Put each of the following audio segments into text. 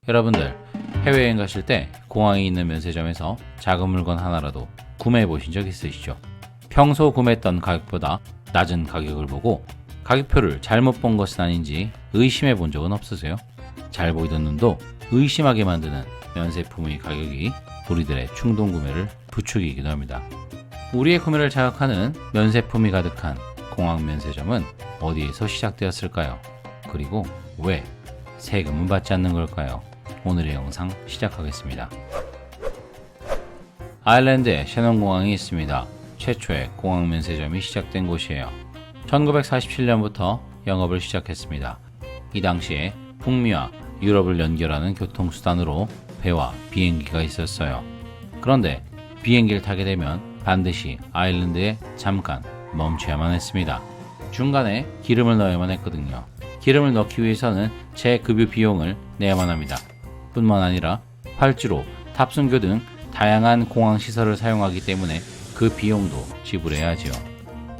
여러분들 해외여행 가실 때 공항에 있는 면세점에서 작은 물건 하나라도 구매해 보신 적 있으시죠? 평소 구매했던 가격보다 낮은 가격을 보고 가격표를 잘못 본 것은 아닌지 의심해 본 적은 없으세요? 잘 보이던 눈도 의심하게 만드는 면세품의 가격이 우리들의 충동 구매를 부추기기도 합니다. 우리의 구매를 자극하는 면세품이 가득한 공항 면세점은 어디에서 시작되었을까요? 그리고 왜 세금은 받지 않는 걸까요? 오늘의 영상 시작하겠습니다. 아일랜드에 셰넌공항이 있습니다. 최초의 공항 면세점이 시작된 곳이에요. 1947년부터 영업을 시작했습니다. 이 당시에 북미와 유럽을 연결하는 교통수단으로 배와 비행기가 있었어요. 그런데 비행기를 타게 되면 반드시 아일랜드에 잠깐 멈춰야만 했습니다. 중간에 기름을 넣어야만 했거든요. 기름을 넣기 위해서는 재급유 비용을 내야만 합니다. 뿐만 아니라 활주로, 탑승교 등 다양한 공항 시설을 사용하기 때문에 그 비용도 지불해야 하지요.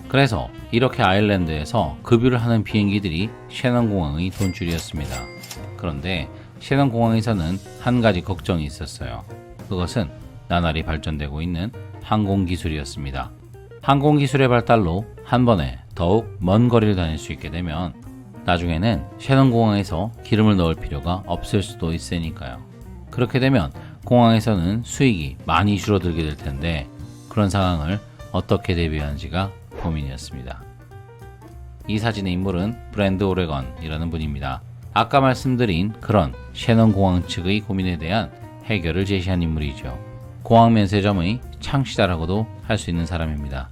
그래서 이렇게 아일랜드에서 급유를 하는 비행기들이 셰넌공항의 돈줄이었습니다. 그런데 셰넌공항에서는 한 가지 걱정이 있었어요. 그것은 나날이 발전되고 있는 항공기술이었습니다. 항공기술의 발달로 한 번에 더욱 먼 거리를 다닐 수 있게 되면 나중에는 셰넌공항에서 기름을 넣을 필요가 없을 수도 있으니까요. 그렇게 되면 공항에서는 수익이 많이 줄어들게 될 텐데 그런 상황을 어떻게 대비하는지가 고민이었습니다. 이 사진의 인물은 브랜드 오레건이라는 분입니다. 아까 말씀드린 그런 셰넌공항 측의 고민에 대한 해결을 제시한 인물이죠. 공항 면세점의 창시자라고도 할 수 있는 사람입니다.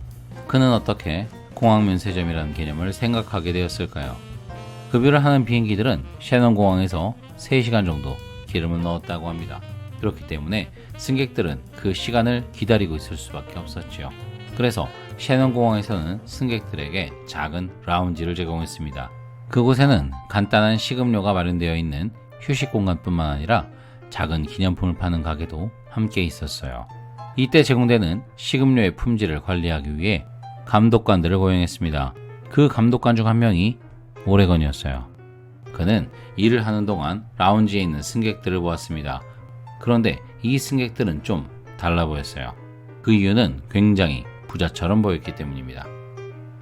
그는 어떻게 공항 면세점이라는 개념을 생각하게 되었을까요? 급유를 하는 비행기들은 셰넌공항에서 3시간 정도 기름을 넣었다고 합니다. 그렇기 때문에 승객들은 그 시간을 기다리고 있을 수밖에 없었죠. 그래서 셰넌공항에서는 승객들에게 작은 라운지를 제공했습니다. 그곳에는 간단한 식음료가 마련되어 있는 휴식 공간뿐만 아니라 작은 기념품을 파는 가게도 함께 있었어요. 이때 제공되는 식음료의 품질을 관리하기 위해 감독관들을 고용했습니다. 그 감독관 중 한 명이 오레건이었어요. 그는 일을 하는 동안 라운지에 있는 승객들을 보았습니다. 그런데 이 승객들은 좀 달라 보였어요. 그 이유는 굉장히 부자처럼 보였기 때문입니다.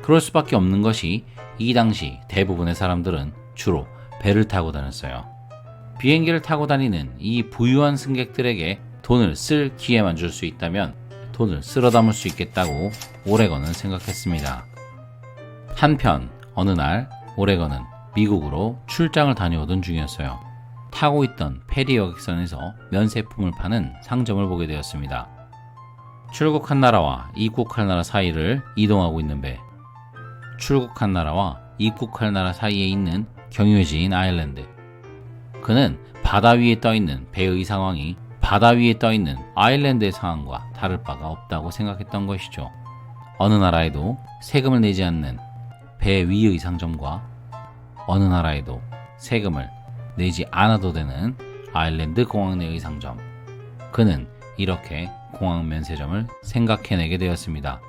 그럴 수밖에 없는 것이 이 당시 대부분의 사람들은 주로 배를 타고 다녔어요. 비행기를 타고 다니는 이 부유한 승객들에게 돈을 쓸 기회만 줄 수 있다면 돈을 쓸어 담을 수 있겠다고 오레건은 생각했습니다. 한편 어느 날 오레건은 미국으로 출장을 다녀오던 중이었어요. 타고 있던 페리 여객선에서 면세품을 파는 상점을 보게 되었습니다. 출국한 나라와 입국할 나라 사이를 이동하고 있는 배. 출국한 나라와 입국할 나라 사이에 있는 경유지인 아일랜드. 그는 바다 위에 떠있는 배의 상황이 바다 위에 떠있는 아일랜드의 상황과 다를 바가 없다고 생각했던 것이죠. 어느 나라에도 세금을 내지 않는 배 위의 상점과 어느 나라에도 세금을 내지 않아도 되는 아일랜드 공항 내의 상점. 그는 이렇게 공항 면세점을 생각해내게 되었습니다.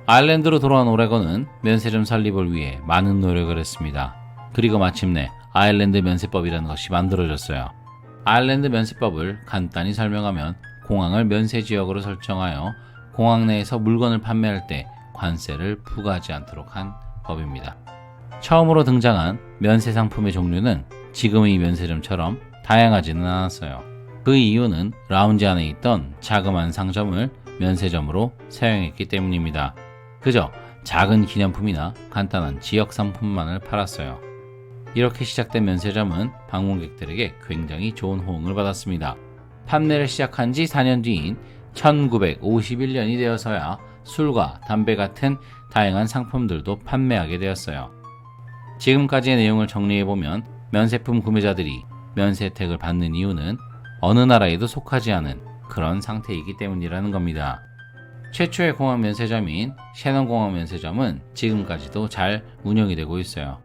아일랜드로 돌아온 오레건은 면세점 설립을 위해 많은 노력을 했습니다. 그리고 마침내 아일랜드 면세법이라는 것이 만들어졌어요. 아일랜드 면세법을 간단히 설명하면 공항을 면세지역으로 설정하여 공항 내에서 물건을 판매할 때 관세를 부과하지 않도록 한 법입니다. 처음으로 등장한 면세 상품의 종류는 지금의 면세점처럼 다양하지는 않았어요. 그 이유는 라운지 안에 있던 자그마한 상점을 면세점으로 사용했기 때문입니다. 그저 작은 기념품이나 간단한 지역 상품만을 팔았어요. 이렇게 시작된 면세점은 방문객들에게 굉장히 좋은 호응을 받았습니다. 판매를 시작한 지 4년 뒤인 1951년이 되어서야 술과 담배 같은 다양한 상품들도 판매하게 되었어요. 지금까지의 내용을 정리해보면 면세품 구매자들이 면세 혜택을 받는 이유는 어느 나라에도 속하지 않은 그런 상태이기 때문이라는 겁니다. 최초의 공항 면세점인 셰넌공항 면세점은 지금까지도 잘 운영이 되고 있어요.